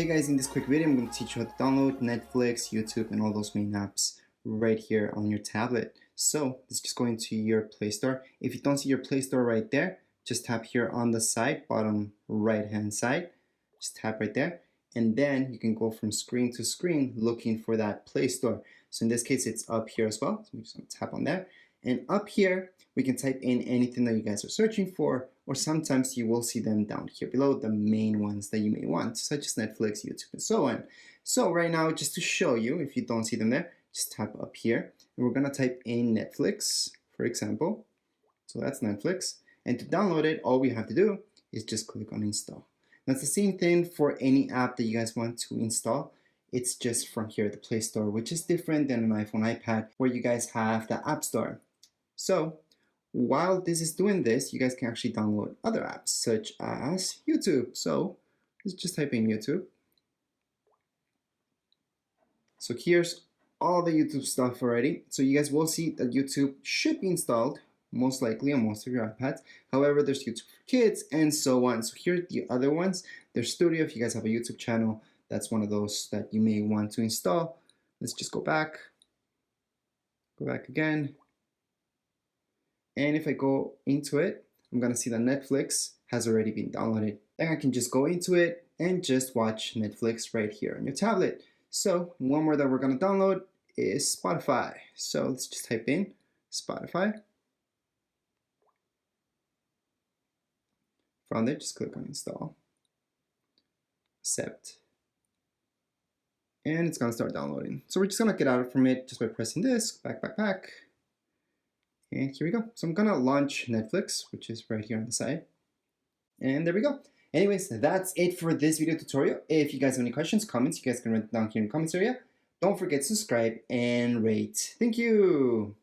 guys, in this quick video I'm going to teach you how to download Netflix, YouTube, and all those main apps right here on your tablet. So let's just go into your Play Store. If you don't see your Play Store right there, just tap here on the side, bottom right hand side. Just tap right there, and then you can go from screen to screen looking for that Play Store. So in this case it's up here as well, so we're just going to tap on there, and up here we can type in anything that you guys are searching for, or sometimes you will see them down here below, the main ones that you may want, such as Netflix, YouTube, and so on. So right now, just to show you, if you don't see them there, just tap up here, and we're gonna type in Netflix, for example. So that's Netflix, and to download it, all we have to do is just click on install. That's the same thing for any app that you guys want to install. It's just from here, the Play Store, which is different than an iPhone, iPad, where you guys have the App Store. So while this is doing this, you guys can actually download other apps such as YouTube. So let's just type in YouTube. So here's all the YouTube stuff already. So you guys will see that YouTube should be installed most likely on most of your iPads. However, there's YouTube for Kids and so on. So here are the other ones. There's Studio. If you guys have a YouTube channel, that's one of those that you may want to install. Let's just go back again. And if I go into it, I'm gonna see that Netflix has already been downloaded. Then I can just go into it and just watch Netflix right here on your tablet. So one more that we're gonna download is Spotify. So let's just type in Spotify. From there, just click on install, accept, and it's gonna start downloading. So we're just gonna get out from it just by pressing this, back. And here we go. So I'm gonna launch Netflix, which is right here on the side. And there we go. Anyways, that's it for this video tutorial. If you guys have any questions, comments, you guys can write it down here in the comments area. Don't forget to subscribe and rate. Thank you.